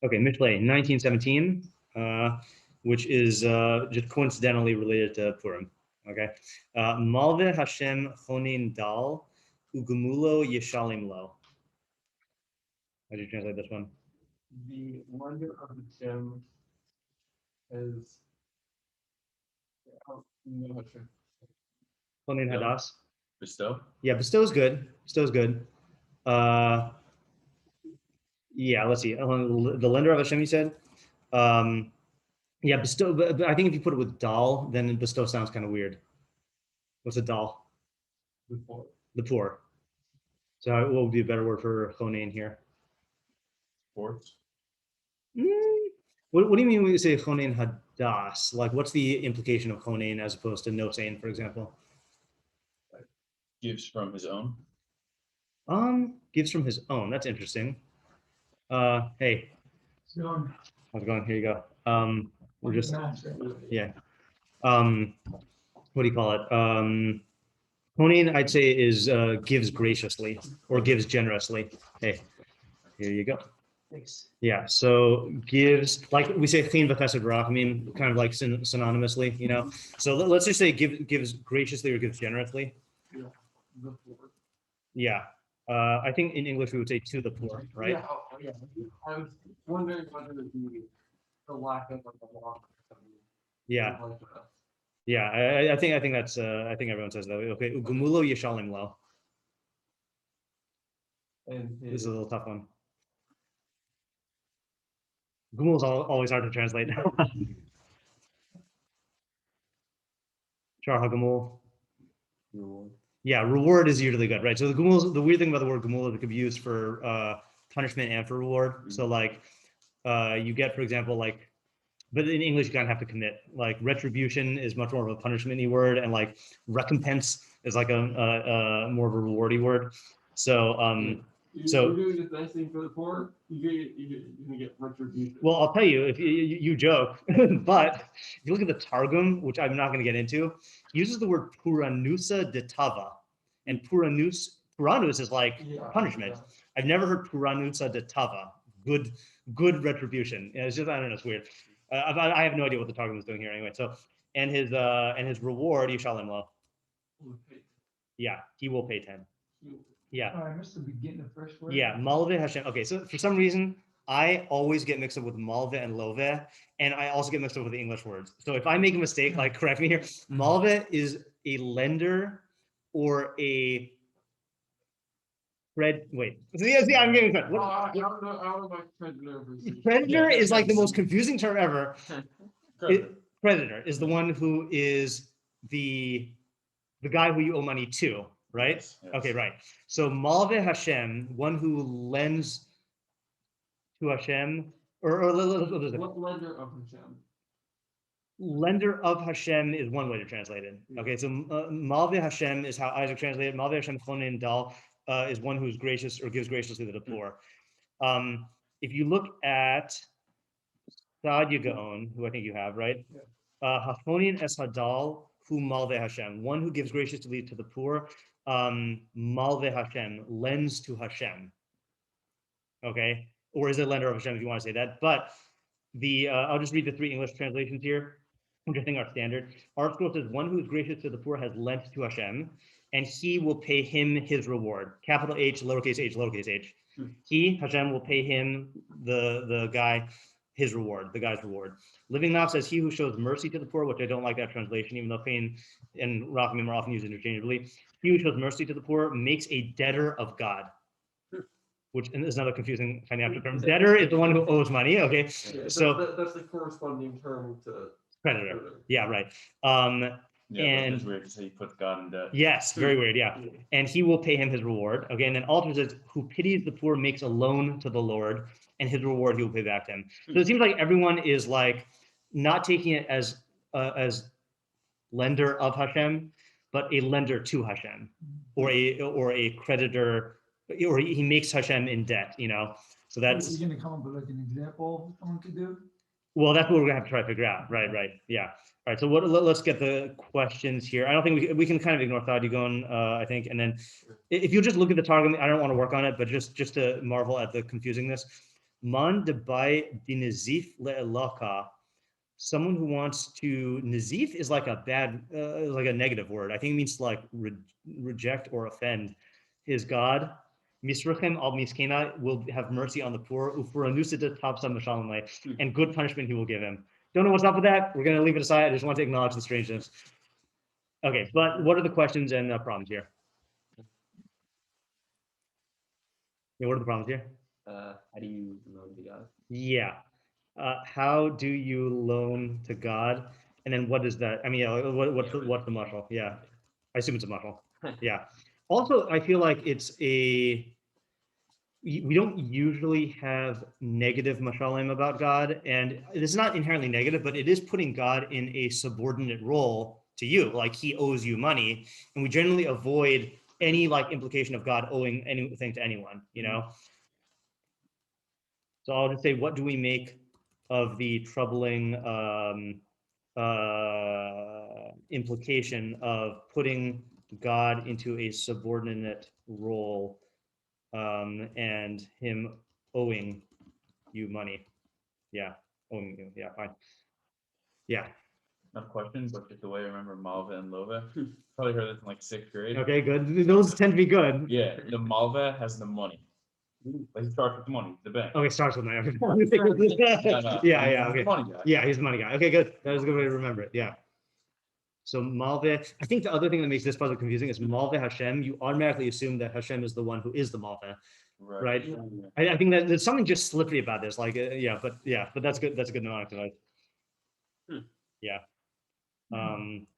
Okay, Mishlei, 1917, which is just coincidentally related to Purim. Okay, Malve Hashem Chonin Dal Ugumulo Yeshalim Lo. How do you translate this one? The wonder of Hashem is Chonin Yeah. Hadas. Bestow. Yeah, bestow's good. Bestow's good. Yeah, let's see. The lender of Hashem, you said. Yeah, bestow. But I think if you put it with dal, then bestow sounds kind of weird. What's a dal? before. The poor. So what would be a better word for chonin here? Sports. What do you mean when you say chonin hadas? Like, what's the implication of chonin as opposed to nosein, for example? Gives from his own. Gives from his own. That's interesting. Hey, So, how's it going? Here you go. We're just yeah. What do you call it? Chonin, I'd say, is gives graciously or gives generously. Hey, here you go. Thanks. Yeah, so gives, like we say chin v'chesed rachamim, kind of like synonymously, you know. So let's just say gives graciously or gives generously. Yeah. Before. Yeah, I think in English we would say to the poor, right? Yeah, yeah. I was wondering whether it be the lack of like a law. Yeah, yeah. I think that's I think everyone says that. Okay, ugumulo yeshalim lo. And This is a little tough one. Gumul is always hard to translate. Shar hagamul. Yeah, reward is usually good, right? So the gumul, the weird thing about the word gumul is it could be used for punishment and for reward. So like you get, for example, like, but in English you kind of have to commit. Like retribution is much more of a punishment-y word, and like recompense is like a more of a rewardy word. So you're doing this nice thing for the poor, you're gonna get retribution. well, I'll tell you, if you joke, but if you look at the Targum, which I'm not going to get into, he uses the word puranusa de tava, and puranus is like punishment. Yeah. I've never heard puranusa de tava, good retribution. It's just, I don't know, it's weird. I have no idea what the Targum is doing here anyway. So and his reward, Yishalim lo. Yeah, he will pay 10. Yeah. Oh, I missed the beginning, the first word. Yeah, Malve Hashem. Okay, so for some reason, I always get mixed up with Malve and Love, and I also get mixed up with the English words. So if I make a mistake, like correct me here. Malve is a lender or a wait. See, I'm getting cut. I don't know my creditor. Creditor is like the most confusing term ever. Creditor is the one who is the guy who you owe money to. Right? Yes. Okay, right. So Malve Hashem, one who lends to Hashem, or What lender of Hashem? Lender of Hashem is one way to translate it. Okay, so Malve Hashem is how Isaac translated. Malve Hashem Chonin Dal is one who's gracious or gives graciously to the poor. If you look at Sad Yagaon, who I think you have, right? Hachonin es Hadal hu Malve Hashem, one who gives graciously to the poor. Malve Hashem, lends to Hashem. Okay, or is it lender of Hashem if you want to say that? But the I'll just read the 3 English translations here, which I think are standard. Our scroll says, "One who is gracious to the poor has lent to Hashem, and He will pay him his reward." Capital H, lowercase h, lowercase h. He, Hashem, will pay him, the guy, his reward, the guy's reward. Living Now says, "He who shows mercy to the poor," which I don't like that translation, even though Fain and Rachamim are often used interchangeably. "He who shows mercy to the poor makes a debtor of God," which is another confusing financial term. Debtor is the one who owes money. Okay, Yeah, so that's the corresponding term to creditor. Yeah, right. Yeah, and it's weird to say you put God in debt. yes, very weird. Yeah, and He will pay him his reward. Okay, and then Alter says, "Who pities the poor makes a loan to the Lord, and his reward He will pay back to him." So it seems like everyone is like not taking it as lender of Hashem, but a lender to Hashem, or a creditor, or he makes Hashem in debt. You know, so that's. You're gonna come up with like an example someone could do. Well, that's what we're gonna have to try to figure out. Right. Yeah. All right. So let's get the questions here. I don't think we can kind of ignore Thadigon, I think, and then if you just look at the Targum, I don't want to work on it, but just to marvel at the confusingness. Man debai dinazif le'elaka. Someone who wants to, nazif is like a bad, like a negative word. I think it means to like reject or offend his God. Misrachem al miskena will have mercy on the poor. Ufuranusita tapsa mashalamai, and good punishment he will give him. Don't know what's up with that. We're going to leave it aside. I just want to acknowledge the strangeness. Okay, but what are the questions and problems here? Yeah, what are the problems here? How do you loan to God? Yeah. How do you loan to God? And then what is that? I mean, what's the mushal? Yeah. I assume it's a mushal. Yeah. Also, I feel like we don't usually have negative mashalim about God. And it's not inherently negative, but it is putting God in a subordinate role to you. Like he owes you money. And we generally avoid any like implication of God owing anything to anyone, you know? So I'll just say, what do we make of the troubling implication of putting God into a subordinate role and him owing you money? Yeah, owing you. Yeah, fine. Yeah. Not a question, but just the way I remember Malva and Lova. Probably heard this in like 6th grade. Okay, good. Those tend to be good. Yeah, the Malva has the money. Like he starts with the money, the bank. Okay, starts with that. No, Yeah, he's yeah, the okay. money guy. Yeah, he's the money guy. Okay, good. That is a good way to remember it. Yeah. So Malve, I think the other thing that makes this puzzle confusing is Malve Hashem. You automatically assume that Hashem is the one who is the Malve, right? I think that there's something just slippery about this. Like, but that's good. That's a good amount of Yeah.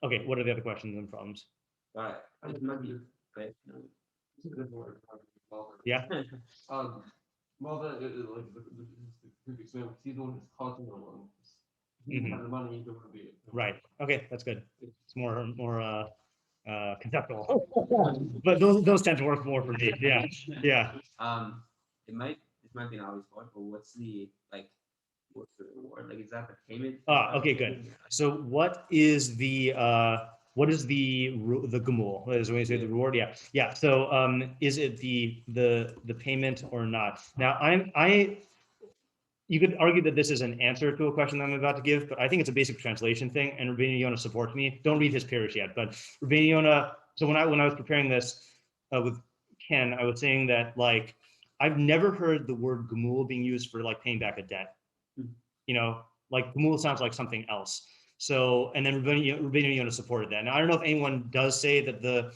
Okay. What are the other questions and problems? Right. Yeah. Well, like the example, he's the one who's causing the loan. Mhm. Have the money, you don't want to be it. Right. Okay, that's good. It's more conceptual, but those tend to work more for me. Yeah. Yeah. This might be an obvious one, but what's the reward? Like, is that the payment? Okay, good. So what is the gumul? Is when you say the reward? Yeah. Yeah. So is it the payment or not? Now you could argue that this is an answer to a question that I'm about to give, but I think it's a basic translation thing, and Rabbeinu Yonah supports me. Don't read his parish yet, but Rabbeinu Yonah. So when I was preparing this with Ken, I was saying that like I've never heard the word gumul being used for like paying back a debt. You know, like gumul sounds like something else. So, and then Rabbeinu Yonah supported that. Now I don't know if anyone does say that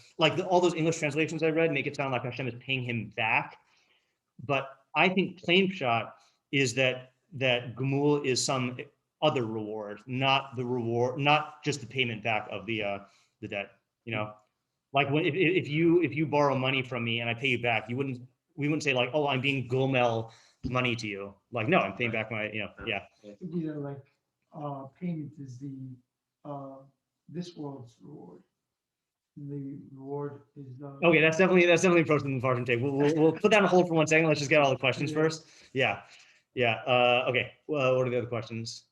all those English translations I read make it sound like Hashem is paying him back, but I think plain pshat is that gumul is some other reward, not just the payment back of the debt. You know, like if you borrow money from me and I pay you back, we wouldn't say like, oh, I'm being gomel money to you. Like, no, I'm paying back my, yeah. Like payment is the this world's reward. The reward is Okay, that's definitely approached in the meforshim tape. We'll put that on hold for 1 second. Let's just get all the questions first. Yeah. Okay. Well, what are the other questions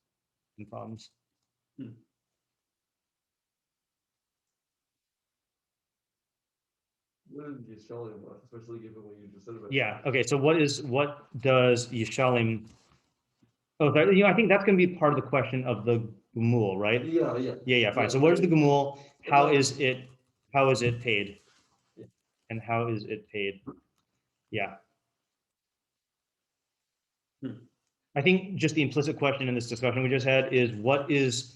and problems? What is Yisraelim, especially given what you just said about? Yeah. Okay. So what does Yishalim? Oh, I think that's going to be part of the question of the gumul, right? Yeah. Fine. So what is the gumul? How is it paid? Yeah. And how is it paid? Yeah. I think just the implicit question in this discussion we just had is what is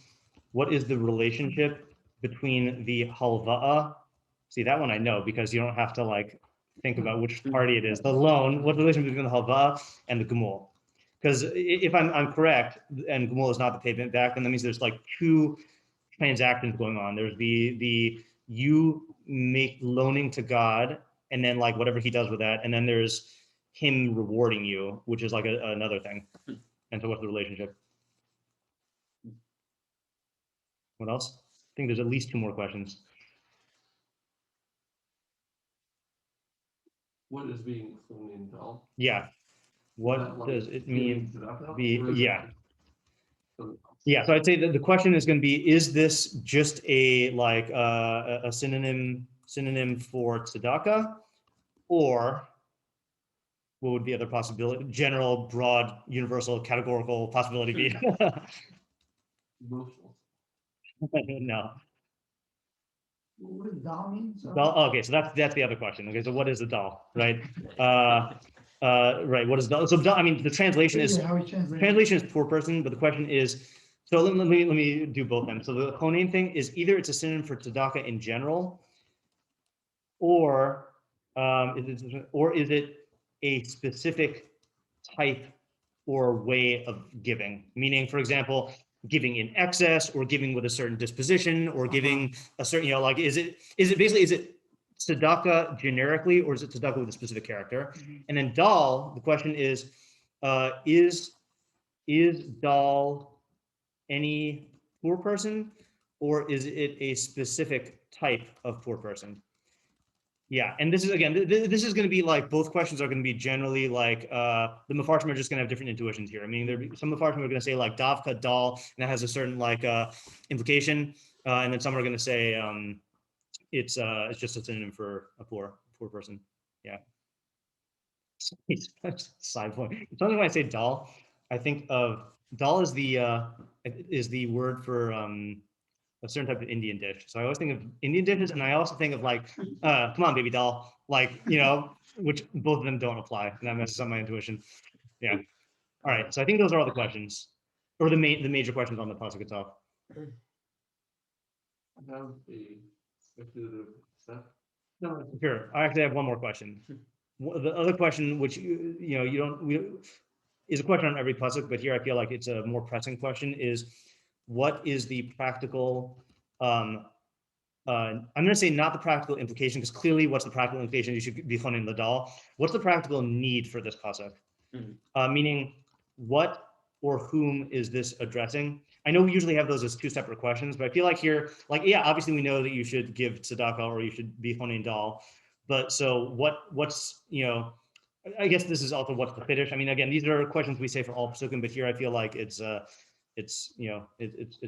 the relationship between the halva'a? See, that one I know because you don't have to like think about which party it is. The loan, what's the relationship between the halva'a and the gumul? Because if I'm correct, and gumul is not the payment back, then that means there's like two transactions going on. There's the you make loaning to God, and then like whatever he does with that, and then there's him rewarding you, which is like another thing. And so what's the relationship? What else? I think there's at least 2 more questions. What is being thrown in doll? Yeah. What does it mean? Yeah. So I'd say that the question is going to be: is this just a like a synonym for tzedakah, or what would the other possibility, general, broad, universal, categorical possibility be? Emotional. No. What does dal mean? Sorry. Doll, okay, so that's the other question. Okay, so what is a doll, right? Right, what is doll? So doll, I mean, the translation is Yeah, how we translate it. translation is poor person, but the question is, so let me do both of them. So the chonim thing is either it's a synonym for tzedakah in general, or is it a specific type or way of giving? Meaning, for example, giving in excess, or giving with a certain disposition, or giving a certain, like, is it tzedakah generically, or is it tzedakah with a specific character? And then dal, the question is dal any poor person, or is it a specific type of poor person? Yeah, and this is again, this is going to be like, both questions are going to be generally like, the meforshim are just going to have different intuitions here. I mean, some meforshim are going to say like davka dal, and that has a certain like implication, and then some are going to say it's just a synonym for a poor person. Yeah. Side point. It's only when I say dal, I think of dal is the word for a certain type of Indian dish. So I always think of Indian dishes, and I also think of like, come on, baby doll, like, which both of them don't apply, and that messes up my intuition. Yeah. All right. So I think those are all the questions, or the major questions on the pasuk itself. Have a speculative step. No, sure. I actually have one more question. The other question, which is a question on every pasuk, but here I feel like it's a more pressing question, is what is the practical, I'm going to say not the practical implication, because clearly what's the practical implication? You should be chonim ladal. What's the practical need for this pasuk? Meaning, what or whom is this addressing? I know we usually have those as two separate questions, but I feel like here, like, yeah, obviously we know that you should give tzedakah or you should be chonim dal, but so what's, I guess this is also what's the fiddush. I mean, again, these are questions we say for all pasukim, but here I feel like it's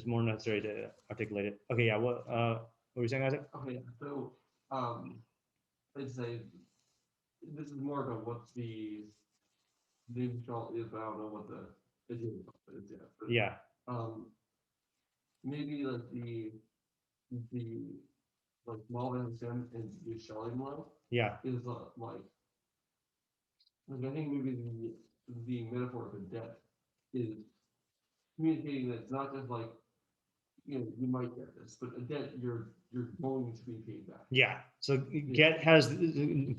more necessary to articulate it. Okay, yeah. What were you saying, Isaac? Okay, so I'd say this is more about what the neutral is, but I don't know what the is yet. But, Yeah. maybe like the like Malvin Hashem and the Shalom Yeah. is like I think maybe the metaphor of a debt is communicating that it's not just like, you might get this, but a debt you're going to be paid back. Yeah. So debt has the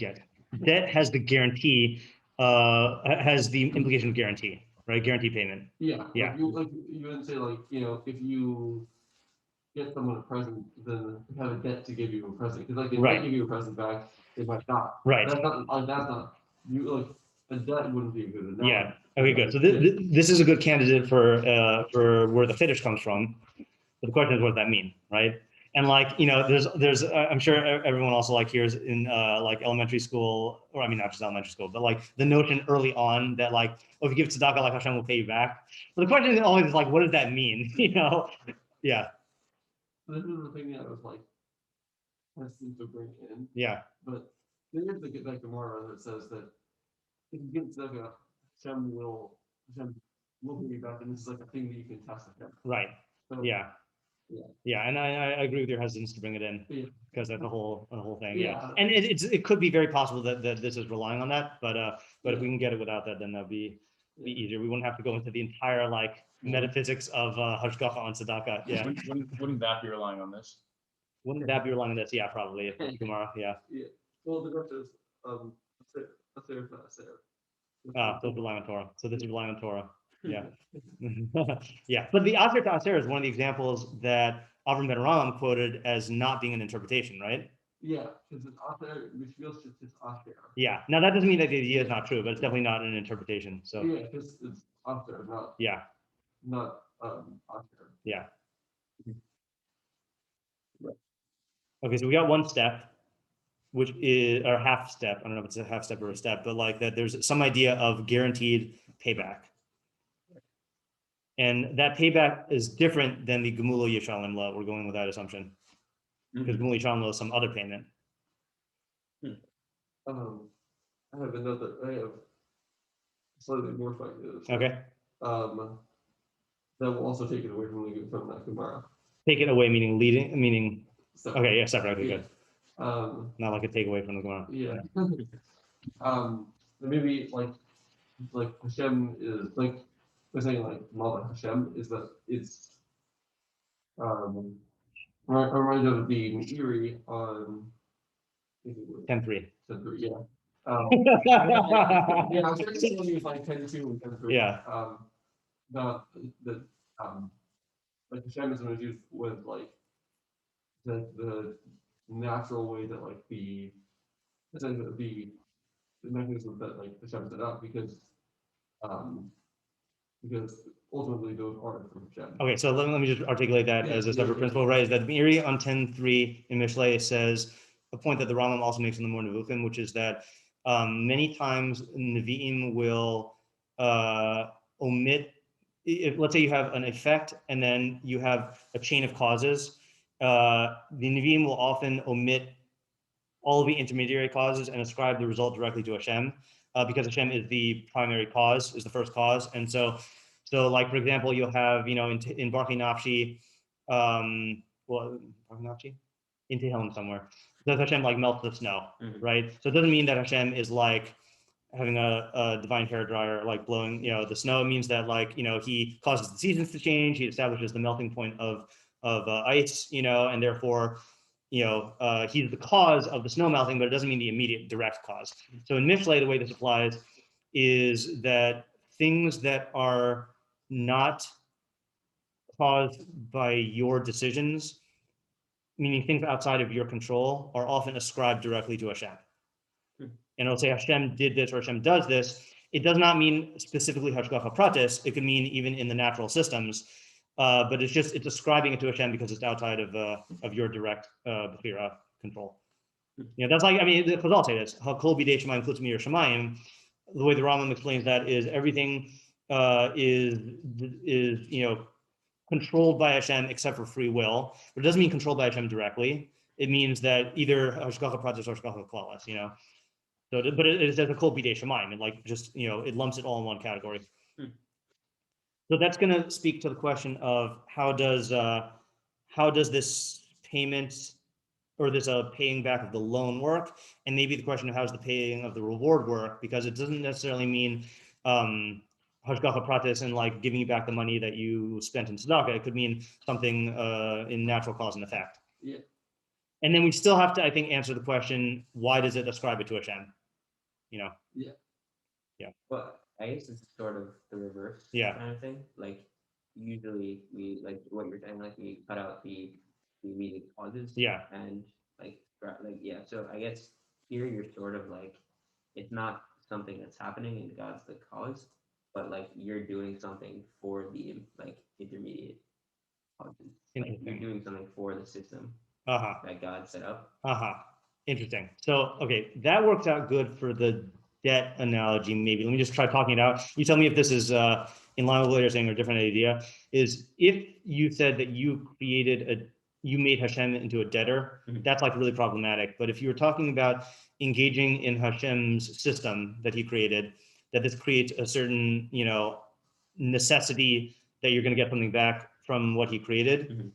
guarantee, has the implication of guarantee, right? Guarantee payment. Yeah. Yeah. Like you wouldn't say like, if you get someone a present, then you have a debt to give you a present. Because like they Right. might give you a present back, they might not. Right. That's not you like a debt wouldn't be a good analogy. Yeah. Okay, good. So this is a good candidate for where the fiddush comes from. But the question is, what does that mean, right? And like, there's I'm sure everyone also like hears in like elementary school, or I mean not just elementary school, but like the notion early on that like, oh, if you give tzedakah, like Hashem will pay you back. But the question is always like, what does that mean? Yeah. This is the thing that I was like hesitant to bring in. Yeah. But there is the Gemara that says that if you give tzedakah, Hashem will pay you back, and this is like a thing that you can test with him. Right. So, Yeah. Yeah, and I agree with your hesitance to bring it in, Yeah. because that's the whole thing. Yeah. Yeah, and it could be very possible that this is relying on that, but if we can get it without that, then that'd be easier. We wouldn't have to go into the entire like metaphysics of hashgacha on tzedakah. Yeah, Wouldn't that be relying on this? wouldn't that be relying on this? Yeah, probably. Tomorrow. Yeah. Yeah. Well, the question is, So relying on Torah. So this is relying on Torah. Yeah. Yeah, but the Aser to Aser is one of the examples that Avram Ben Aram quoted as not being an interpretation, right? Yeah, because it's Asher, which feels just Asher. Yeah. Now that doesn't mean that the idea is not true, but it's definitely not an interpretation. So Yeah, because it's Asher, not Asher. yeah. Okay, so we got one step, which is, or half step. I don't know if it's a half step or a step, but like that there's some idea of guaranteed payback. And that payback is different than the Gemulo Yeshalim law. We're going with that assumption. Because Gemulo Yeshalim law is some other payment. I have slightly more speculative. Okay. That will also take it away from that Gemara. Take it away, meaning, So, okay, yeah, separate, okay, yeah. good. Um, Not like a takeaway from the Gemara. yeah. Maybe like Hashem is like we're saying like Mala Hashem is that it's reminds of the Meiri on 10-3. Yeah. Yeah, I was trying to say it was like 10-2 and 10-3. Yeah. The like Hashem is used with like the natural way that like the mechanism that like Hashem set up because ultimately those are from Hashem. Okay, so let me just articulate that as a separate principle, right? Is that Meiri on 10-3 in Mishlei says a point that the Rambam also makes in the more Nevuchim, which is that many times Nevi'im will omit, if let's say you have an effect and then you have a chain of causes, the Nevi'im will often omit all of the intermediary causes and ascribe the result directly to Hashem, because Hashem is the primary cause, is the first cause. And so like, for example, you'll have, in Barchi Nafshi, Barchi Nafshi? In Tehillim somewhere, does Hashem like melt the snow, right? So it doesn't mean that Hashem is like having a divine hairdryer, like blowing, the snow. It means that like, he causes the seasons to change, he establishes the melting point of ice, and therefore, he's the cause of the snow melting, but it doesn't mean the immediate direct cause. So in Mishlei, the way this applies is that things that are not caused by your decisions, meaning things outside of your control, are often ascribed directly to Hashem. And it'll say Hashem did this or Hashem does this. It does not mean specifically hashgacha pratis. It could mean even in the natural systems, but it's ascribing it to Hashem because it's outside of your direct bechira control. That's like, the Chazal say this. Hakol bidei shemayim chutz mir shemayim. The way the Rambam explains that is everything is controlled by Hashem except for free will, but it doesn't mean controlled by Hashem directly. It means that either hashgacha pratis or hashgacha klalas, So, but it says a kol bidei shemayim, and like just it lumps it all in one category. So that's going to speak to the question of how does this payment or this paying back of the loan work, and maybe the question of how does the paying of the reward work, because it doesn't necessarily mean hashgacha pratis and like giving you back the money that you spent in tzedakah. It could mean something in natural cause and effect. Yeah. And then we still have to, I think, answer the question: why does it ascribe it to Hashem? Yeah. Well, I guess it's sort of the reverse kind of thing. Like usually we like what you're saying, like we cut out the immediate causes. Yeah. And so I guess here you're sort of like it's not something that's happening and God's the cause, but like you're doing something for the like intermediate causes. Like you're doing something for the system that God set up. Interesting. So okay, that works out good for the debt analogy. Maybe let me just try talking it out. You tell me if this is in line with what you're saying or a different idea. Is if you said that you made Hashem into a debtor, that's like really problematic. But if you were talking about engaging in Hashem's system that he created, that this creates a certain, necessity that you're going to get something back from what he created,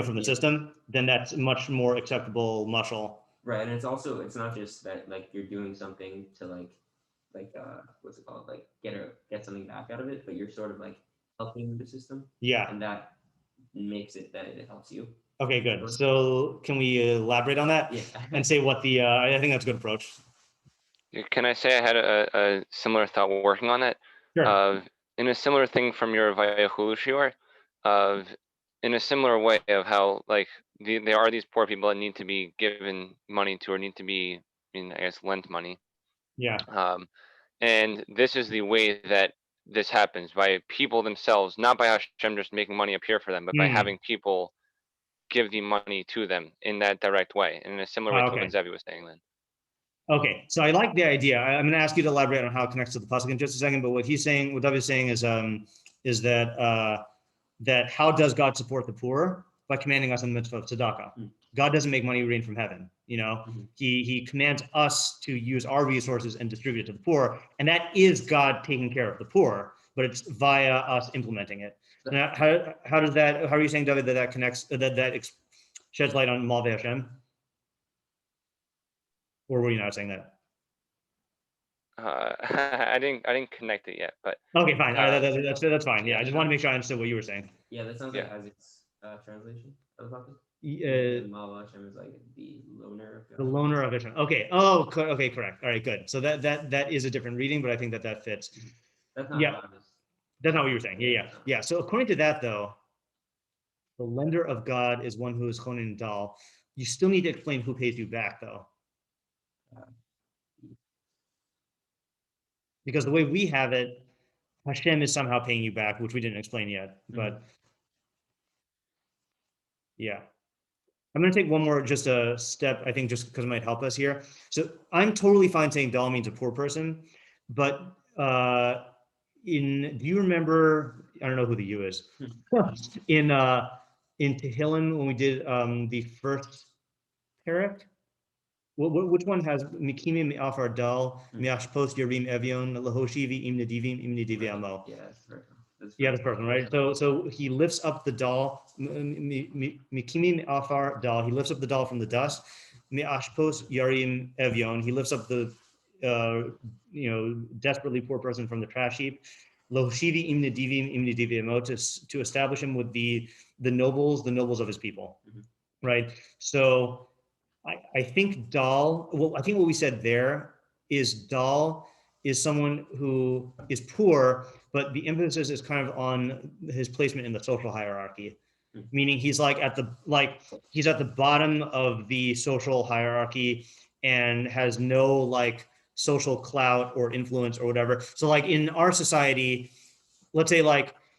from the system, then that's much more acceptable mashal. Right, and it's not just that like you're doing something to like what's it called, like get something back out of it, but you're sort of like helping the system. Yeah, and that makes it that it helps you. Okay, good. So can we elaborate on that? Yeah. And say what the I think that's a good approach. Can I say I had a similar thought working on that? Sure. In a similar thing from your Vayachulu shiur, in a similar way of how like there are these poor people that need to be given money to or need to be, lent money. Yeah. And this is the way that this happens by people themselves, not by Hashem just making money appear for them, but by having people give the money to them in that direct way, and in a similar way to what Zevi was saying then. Okay, so I like the idea. I'm going to ask you to elaborate on how it connects to the pasuk in just a second. But what David is saying is that how does God support the poor? By commanding us in the mitzvah of tzedakah. God doesn't make money rain from heaven. He commands us to use our resources and distribute it to the poor, and that is God taking care of the poor, but it's via us implementing it. Now, how are you saying, David, that connects, that sheds light on Malvei Hashem? Or were you not saying that? I didn't connect it yet, but okay, fine. That's fine. Yeah, I just want to make sure I understood what you were saying. Yeah, that sounds like Isaac's translation of the pasuk. Malvei Hashem is like the loner of God. The loner of Hashem. Okay. Oh, okay, correct. All right, good. So that is a different reading, but I think that fits. That's not that's not what you were saying. Yeah. So according to that, though, the lender of God is one who is chonin dal. You still need to explain who pays you back, though. Because the way we have it, Hashem is somehow paying you back, which we didn't explain yet. But yeah. I'm going to take one more, just a step, I think, just because it might help us here. So I'm totally fine saying dal means a poor person, but do you remember, I don't know who the you is, in Tehillim when we did the first parak? Which one has Mikimi Mi'afar Dal, Mi'ashpos Yarim Evion, Lahoshivi Im Nedivim Im Nedivi Amo? Yeah, that's perfect, right? So he lifts up the doll, Mikimi Mi'afar Dal, he lifts up the doll from the dust, Mi'ashpos Yarim Evion, he lifts up the desperately poor person from the trash heap, Lahoshivi Im Nedivim Im Nedivi Amo, to establish him with the nobles of his people, right? So I think dal, I think what we said there is dal is someone who is poor, but the emphasis is kind of on his placement in the social hierarchy, meaning he's at the bottom of the social hierarchy and has no social clout or influence or whatever. So in our society, let's say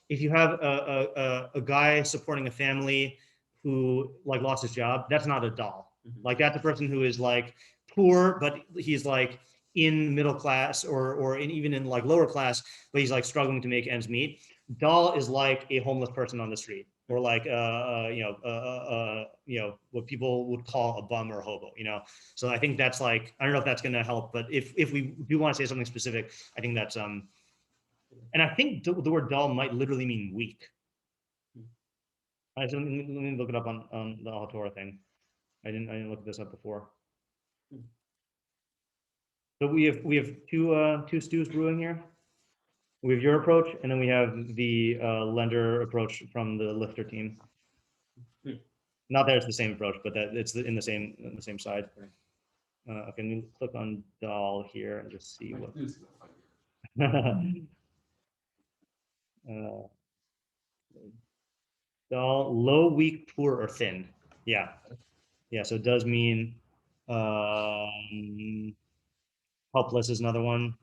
if you have a guy supporting a family who lost his job, that's not a dal. That's a person who is poor, but he's in middle class or even in lower class, but he's struggling to make ends meet. Dal is a homeless person on the street, or what people would call a bum or a hobo, So I think that's I don't know if that's going to help, but if we do want to say something specific, I think that's and I think the word dal might literally mean weak. Let me look it up on the Al-Torah thing. I didn't look this up before. So we have two stews brewing here. We have your approach, and then we have the lender approach from the lifter team. Not that it's the same approach, but that it's in the same side. Okay, let me click on dal here and just see what. Dal, low, weak, poor, or thin. Yeah. So it does mean helpless is another one.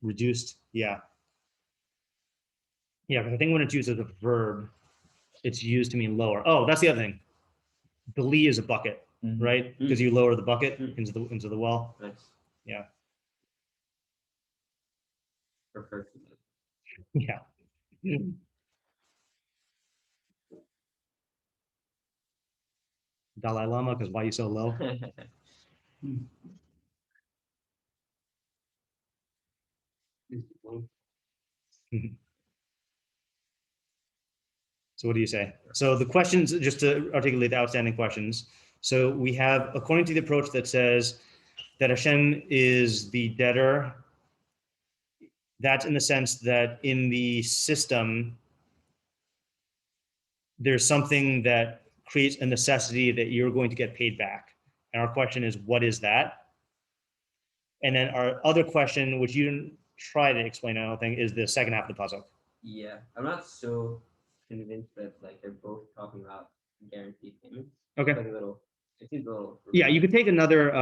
Reduced. Yeah. I think when it's used as a verb, it's used to mean lower. Oh, that's the other thing. Beli is a bucket, right? Because you lower the bucket into the well. Nice. Yeah. Yeah. Dalai Lama, because why are you so low? So what do you say? So the questions, just to articulate the outstanding questions. So we have, according to the approach that says that Hashem is the debtor, that's in the sense that in the system, there's something that creates a necessity that you're going to get paid back. And our question is, what is that? And then our other question, which you didn't try to explain, I don't think, is the second half of the pasuk. Yeah, I'm not so convinced that they're both talking about guaranteed payments. Okay. It seems a little. Yeah, you could take another.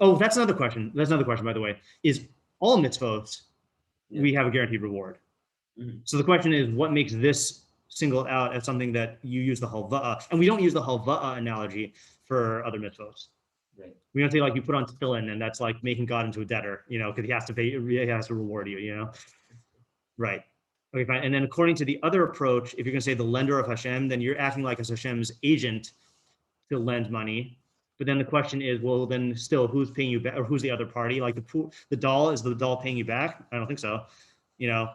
Oh, that's another question. That's another question, by the way. Is all mitzvot we have a guaranteed reward? So the question is, what makes this single out as something that you use the halva'a, and we don't use the halva'a analogy for other mitzvot. Right. We don't say you put on tefillin and that's making God into a debtor, because he has to pay, he has to reward you, Right. Okay, fine. And then according to the other approach, if you're going to say the lender of Hashem, then you're acting like as Hashem's agent to lend money. But then the question is, well, then still, who's paying you back, or who's the other party? Like the doll, is the doll paying you back? I don't think so. You know,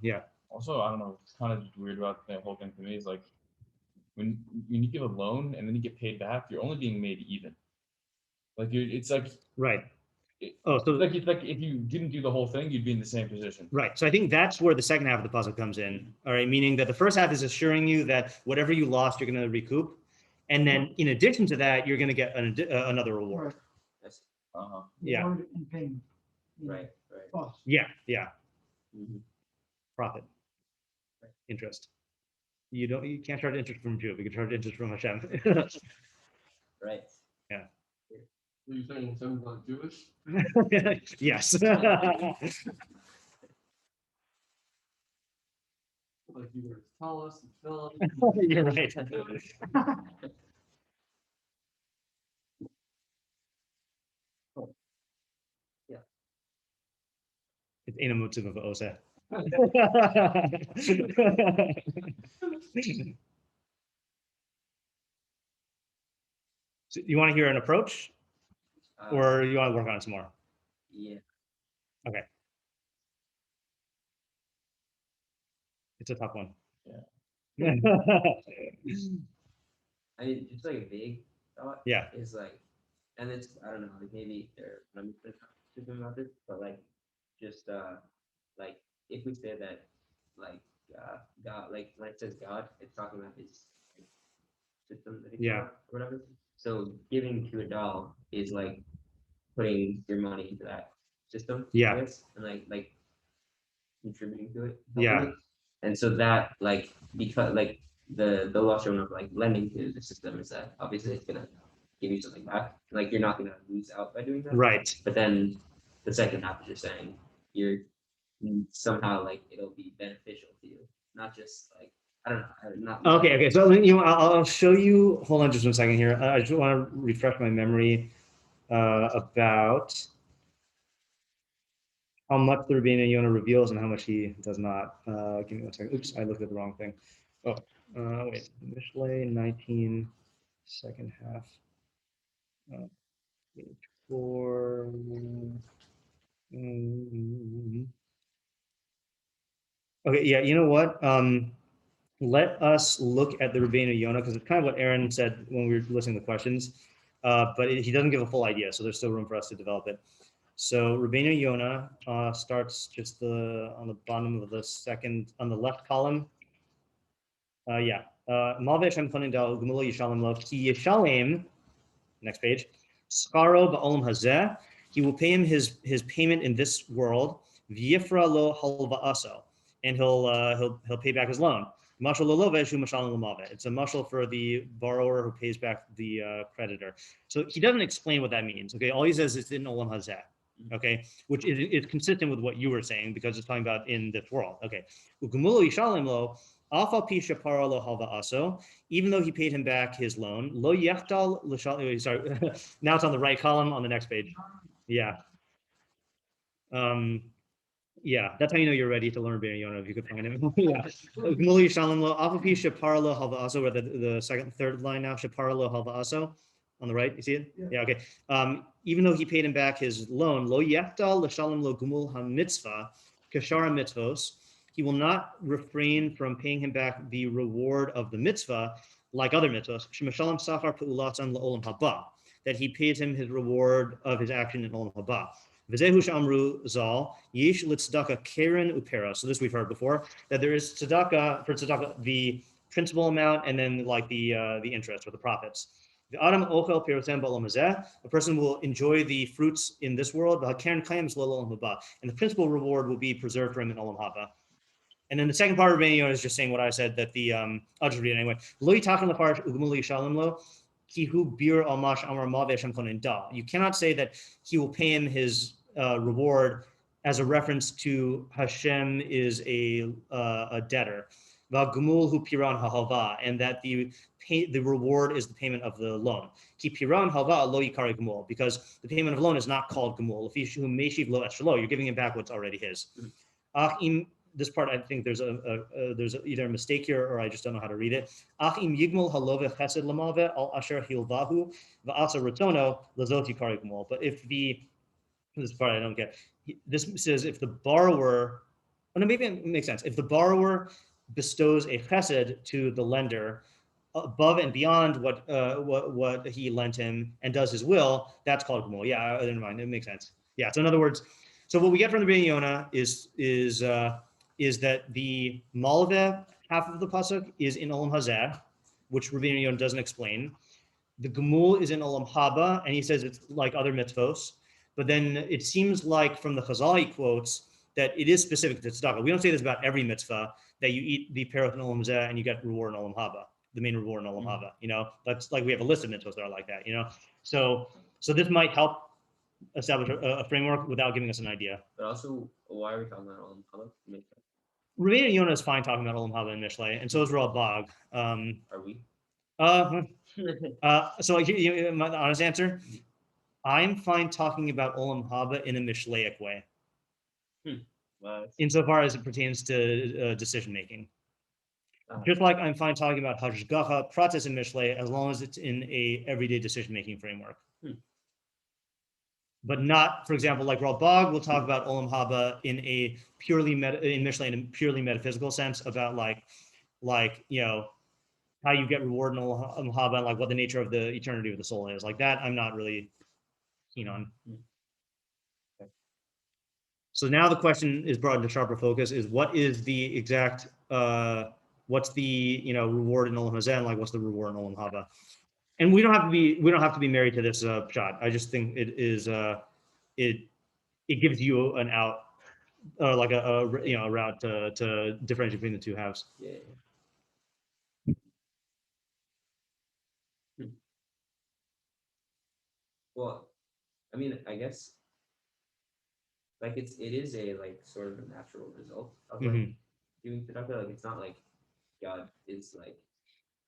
yeah. Also, I don't know, it's kind of just weird about the whole thing to me is like when you give a loan and then you get paid back, you're only being made even. Like it's like Right. it- Oh, so it's like if you didn't do the whole thing, you'd be in the same position. right. So I think that's where the second half of the puzzle comes in. All right, meaning that the first half is assuring you that whatever you lost, you're going to recoup, and then in addition to that, you're going to get another reward. Right. That's Uh-huh. Yeah. Reward and payment. right. Cost. Yeah. Yeah. Mhm. Profit. Right. Interest. You can't charge interest from Jew. You can charge interest from Hashem. Right. Yeah. Are you saying something like Jewish? Yes. Like you were tell us, tell us. You're right. Yeah. It's inampropriate of Ose. So you want to hear an approach, or you want to work on it some more? Yeah. Okay. It's a tough one. Yeah. I mean, just like a vague thought. Yeah. Is like, and it's I don't know, like maybe I'm talking about this, but like, just like if we say that, like God, like when it says God, it's talking about his like, system that he Yeah. or whatever. So giving to a doll is like putting your money into that system. Yeah. I guess, and like contributing to it. Yeah. helping it. And so that like because like the illustration of like lending to the system is that obviously it's gonna give you something back. Like you're not gonna lose out by doing that. Right. But then the second half is you're saying you're somehow like it'll be beneficial to you, not just like I don't know, not Okay. Okay. So I'll show you. Hold on, just 1 second here. I just want to refresh my memory about how much the Rabbeinu Yonah reveals and how much he does not. Give me 1 second. Oops, I looked at the wrong thing. Oh, wait. Mishlei 19, second half. Page 4. Okay, yeah, you know what? Let us look at the Rabbeinu Yonah, because it's kind of what Aaron said when we were listening to the questions, but he doesn't give a full idea, so there's still room for us to develop it. So Rabbeinu Yonah starts just on the bottom of the second, on the left column. Malveh Hashem Konin Dal Gumulo Yishalem Lo Ki Yishalem. Next page. Skaro ba'olam hazeh. He will pay him his payment in this world. V'yifra lo halva'aso, and he'll pay back his loan. Mashal lo lovesh hu mashal lo malveh. It's a mashal for the borrower who pays back the creditor. So he doesn't explain what that means. Okay, all he says is in olam hazeh. Okay, which is consistent with what you were saying because it's talking about in this world. Okay, ugumulo yishalem lo. Even though he paid him back his loan, lo yachtal sorry, now it's on the right column on the next page. Yeah. Yeah, that's how you know you're ready to learn Rabbeinu Yonah if you could find him. Yeah. Where the third line now, Shaparlo Halva'aso on the right, you see it? Yeah, okay. Even though he paid him back his loan, lo yachtal l'shalom lo gumul ha-mitzvah kashara mitzvos. He will not refrain from paying him back the reward of the mitzvah, like other mitzvahs. That he pays him his reward of his action in olam haba. So this we've heard before, that there is tzedakah, for tzedakah, the principal amount and then like the interest or the profits. A person will enjoy the fruits in this world, and the principal reward will be preserved for him in olam haba. And then the second part of Rabbeinu Yonah is just saying what I said, that I'll just read it anyway. You cannot say that he will pay him his reward as a reference to Hashem is a debtor. And that the reward is the payment of the loan. Because the payment of loan is not called Gumul. You're giving him back what's already his. this part, I think there's either a mistake here or I just don't know how to read it. Ach im yigmol halove chesed lamave al asher hilvahu va'asa retono lazoti kari gmol. But if this part I don't get. This says if the borrower, no, maybe it makes sense. If the borrower bestows a chesed to the lender above and beyond what he lent him and does his will, that's called gmul. Yeah, never mind. It makes sense. Yeah. So in other words, so what we get from the Rabbeinu Yonah is that the malveh half of the pasuk is in olam hazeh, which Rabbeinu Yonah doesn't explain. The gmul is in olam haba, and he says it's like other mitzvos. But then it seems like from the Chazal he quotes that it is specific to tzedakah. We don't say this about every mitzvah, that you eat the perot in olam hazeh and you get reward in olam haba, the main reward in olam haba. You know, that's like we have a list of mitzvahs that are like that. You know, so this might help establish a framework without giving us an idea. But also, why are we talking about olam haba? Rabbeinu Yonah is fine talking about olam haba and Mishlei, and so is Bog. Are we? So my honest answer, I'm fine talking about olam haba in a Mishleic way, insofar as it pertains to decision making. Just like I'm fine talking about hashgacha pratis in Mishlei as long as it's in a everyday decision making framework. But not, for example, like Bog will talk about olam haba in a purely Mishlei in a purely metaphysical sense about like you know how you get reward in olam haba and like what the nature of the eternity of the soul is. Like that, I'm not really keen on. So now the question is brought into sharper focus: is what is the exact what's the reward in olam hazeh, and like what's the reward in olam haba? And we don't have to be married to this shot. I just think it is it gives you an out like a route to differentiate between the two halves. Yeah. Well, I mean, I guess like it is a like sort of a natural result of like doing tzedakah. Like it's not like God is like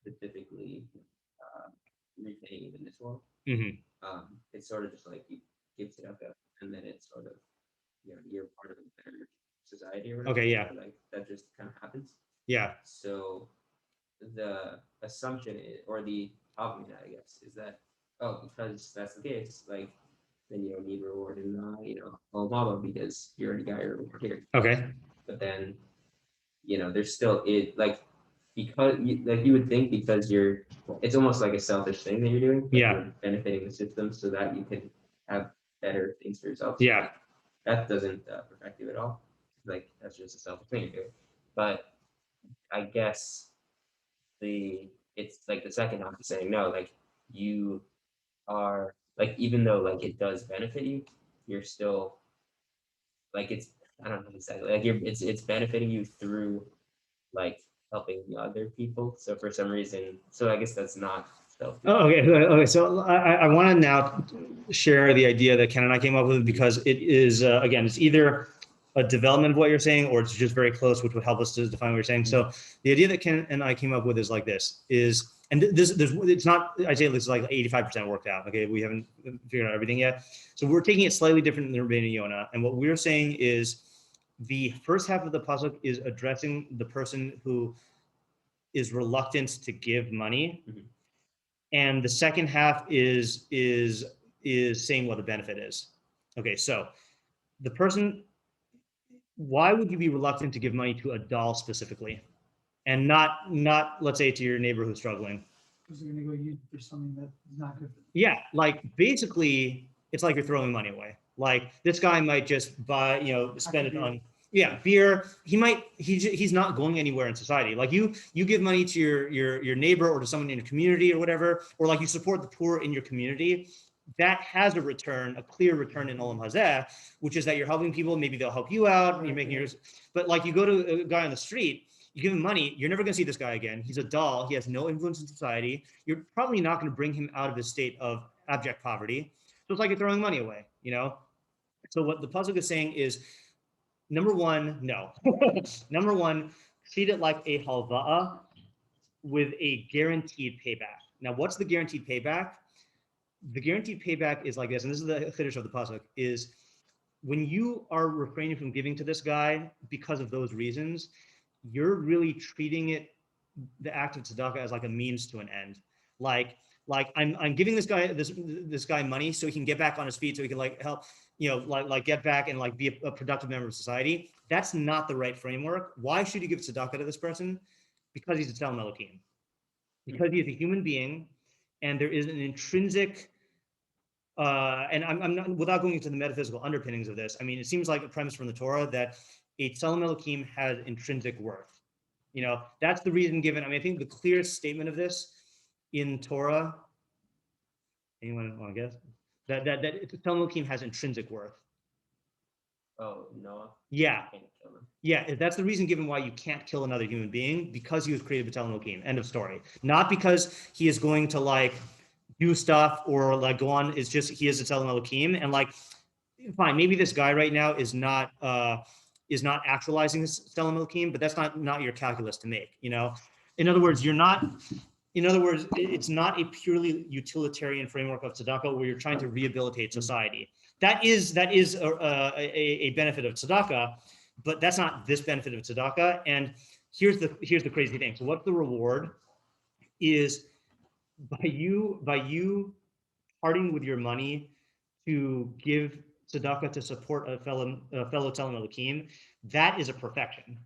specifically repaying in this world. It's sort of just like you give tzedakah and then it's sort of you're part of a better society or whatever. Okay, yeah. Like that just kind of happens. Yeah. So the assumption is, or the argument, I guess, is that because that's the case, like then you don't need reward in olam haba because you already got your reward here. Okay. But then there's still because you would think because it's almost like a selfish thing that you're doing. You're benefiting the system so that you can have better things for yourself. So that doesn't perfect you at all. Like that's just a selfish thing to do. But I guess it's like the second half is saying no, like you are like even though like it does benefit you, you're still like I don't know exactly like it's benefiting you through like helping the other people. So for some reason, so I guess that's not selfish. Oh, okay. So I want to now share the idea that Ken and I came up with because it is again, it's either a development of what you're saying or it's just very close, which would help us to define what you're saying. So the idea that Ken and I came up with is like this is, and it's not, I'd say it's like 85% worked out. Okay. We haven't figured out everything yet. So we're taking it slightly different than Rabbeinu Yonah. And what we're saying is the first half of the pasuk is addressing the person who is reluctant to give money. And the second half is saying what the benefit is. Okay. So the person, why would you be reluctant to give money to a doll specifically, and not let's say to your neighbor who's struggling? Because they're going to go use it for something that's not good. Yeah, like basically, it's like you're throwing money away. Like this guy might just buy, spend it on beer. He's not going anywhere in society. Like you give money to your neighbor or to someone in your community or whatever, or like you support the poor in your community. That has a clear return in olam hazeh, which is that you're helping people. Maybe they'll help you out. You're making yours. But like you go to a guy on the street, you give him money. You're never going to see this guy again. He's a doll. He has no influence in society. You're probably not going to bring him out of his state of abject poverty. So it's like you're throwing money away, So what the pasuk is saying is, number one, no. Number one, treat it like a halva'a with a guaranteed payback. Now, what's the guaranteed payback? The guaranteed payback is like this, and this is the chiddush of the pasuk, is when you are refraining from giving to this guy because of those reasons, you're really treating it, the act of tzedakah, as like a means to an end. Like I'm giving this guy money so he can get back on his feet, so he can like help, like get back and like be a productive member of society. That's not the right framework. Why should you give tzedakah to this person? Because he's a Tzelem Elokim. Because he is a human being, and there is an intrinsic, and I'm not, without going into the metaphysical underpinnings of this, I mean, it seems like a premise from the Torah that a Tzelem Elokim has intrinsic worth. That's the reason given. I mean, I think the clearest statement of this in Torah, anyone want to guess? That Tzelem Elokim has intrinsic worth. Oh, Noah. Yeah. Can't kill him. Yeah, that's the reason given why you can't kill another human being, because he was created B'Tselem Elokim. End of story. Not because he is going to like do stuff or like go on. It's just he is a B'Tselem Elokim, and like, fine, maybe this guy right now is not actualizing this B'Tselem Elokim, but that's not your calculus to make. In other words, it's not a purely utilitarian framework of tzedakah where you're trying to rehabilitate society. That is a benefit of tzedakah, but that's not this benefit of tzedakah. And here's the crazy thing. So what the reward is, by you parting with your money to give tzedakah to support a fellow Tzelem Elokim, that is a perfection.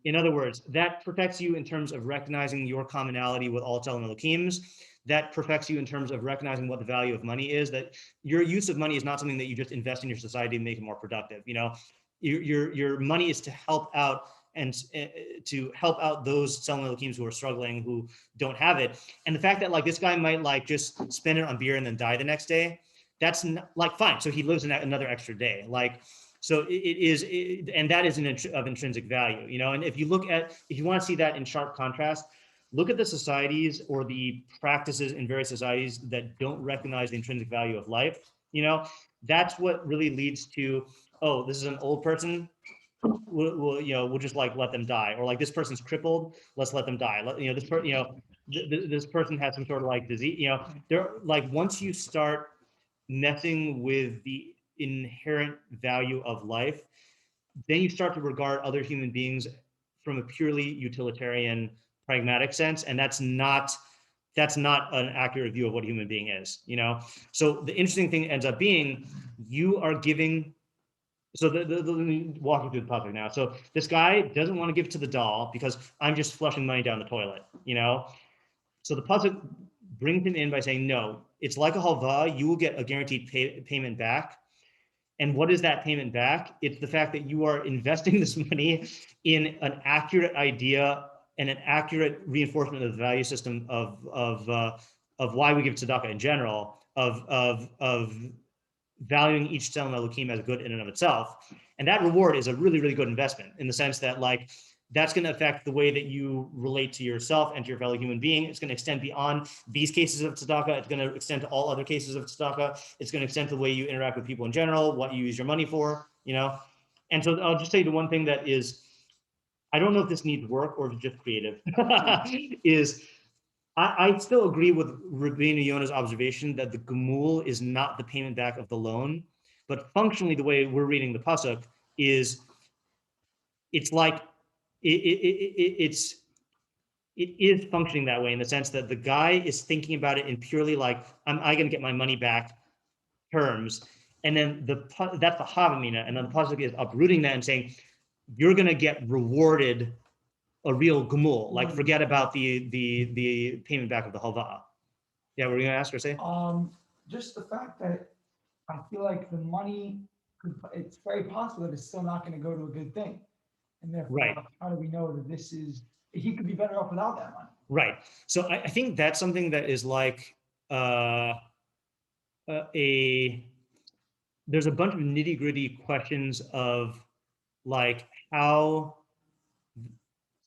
In other words, that perfects you in terms of recognizing your commonality with all Tzelem Elokims. That perfects you in terms of recognizing what the value of money is, that your use of money is not something that you just invest in your society and make it more productive. Your money is to help out and to help out those Tzelem Elokims who are struggling, who don't have it. And the fact that like this guy might like just spend it on beer and then die the next day, that's like fine. So he lives another extra day. So and that is of intrinsic value, and if you want to see that in sharp contrast, look at the societies or the practices in various societies that don't recognize the intrinsic value of life. That's what really leads to, oh, this is an old person, we'll just like let them die, or like this person's crippled, let's let them die. This person has some sort of like disease. They're like, once you start messing with the inherent value of life, then you start to regard other human beings from a purely utilitarian, pragmatic sense, and that's not an accurate view of what a human being is. So the interesting thing ends up being, you are giving. So let me walk you through the pasuk now. So this guy doesn't want to give to the doll because I'm just flushing money down the toilet. So the pasuk brings him in by saying, no, it's like a halva. You will get a guaranteed payment back. And what is that payment back? It's the fact that you are investing this money in an accurate idea and an accurate reinforcement of the value system of why we give tzedakah in general, of valuing each Tzelem Elokim as good in and of itself. And that reward is a really, really good investment, in the sense that like, that's going to affect the way that you relate to yourself and to your fellow human being. It's going to extend beyond these cases of tzedakah. It's going to extend to all other cases of tzedakah. It's going to extend to the way you interact with people in general, what you use your money for, And so I'll just tell you the one thing that is, I don't know if this needs work or if it's just creative, is I still agree with Rabbeinu Yonah's observation that the gemul is not the payment back of the loan, but functionally the way we're reading the pasuk is, it's like, it is functioning that way, in the sense that the guy is thinking about it in purely like, am I going to get my money back terms, and then that's the havamina, and then the pasuk is uprooting that and saying, you're going to get rewarded a real gemul, like forget about the payment back of the halva. Yeah, what were you going to ask or say? Just the fact that I feel like the money, it's very possible that it's still not going to go to a good thing. And therefore, right. How do we know that he could be better off without that money? Right. So I think that's something that is like there's a bunch of nitty gritty questions of like how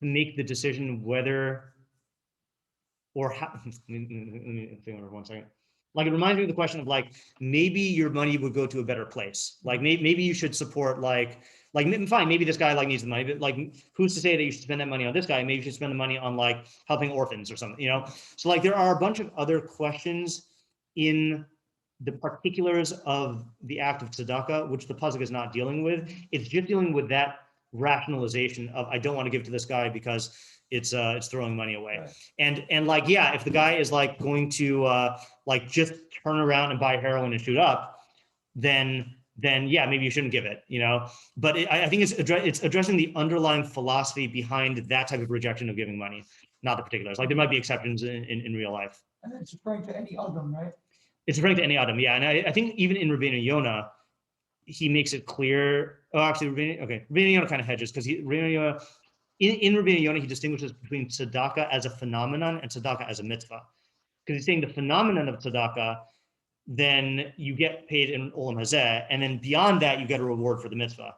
to make the decision whether or how. Let me think over 1 second. Like, it reminds me of the question of like, maybe your money would go to a better place. Like maybe you should support like fine, maybe this guy like needs the money, but like, who's to say that you should spend that money on this guy? Maybe you should spend the money on like helping orphans or something, So like, there are a bunch of other questions in the particulars of the act of tzedakah, which the pasuk is not dealing with. It's just dealing with that rationalization of I don't want to give to this guy because it's throwing money away. Right. And like, yeah, if the guy is like going to like just turn around and buy heroin and shoot up, then yeah, maybe you shouldn't give it, you know. But I think it's addressing the underlying philosophy behind that type of rejection of giving money, not the particulars. Like there might be exceptions in real life. And it's referring to any Adam, right? It's referring to any Adam, yeah. And I think even in Rabbeinu Yonah, he makes it clear. Oh, actually, Rabbeinu Yonah kind of hedges because Rabbeinu Yonah, in Rabbeinu Yonah, he distinguishes between tzedakah as a phenomenon and tzedakah as a mitzvah. Because he's saying the phenomenon of tzedakah, then you get paid in Olam Hazeh, and then beyond that, you get a reward for the mitzvah,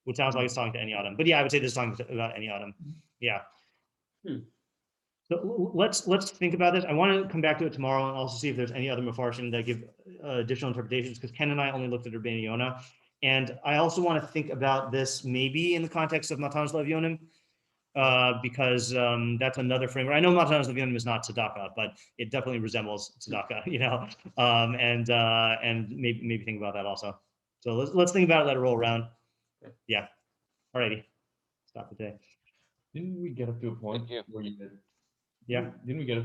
which sounds like it's talking to any Adam. But yeah, I would say this is talking about any Adam. Yeah. So let's think about this. I want to come back to it tomorrow and also see if there's any other meforshim that give additional interpretations, because Ken and I only looked at Rabbeinu Yonah. And I also want to think about this maybe in the context of Matanos Levyonim, because that's another framework. I know Matanos Levyonim is not tzedakah, but it definitely resembles tzedakah, you know, and maybe think about that also. So let's think about it, let it roll around. Yeah. All righty. Stop the day. Didn't we get up to a point where you did? Yeah. Didn't we get up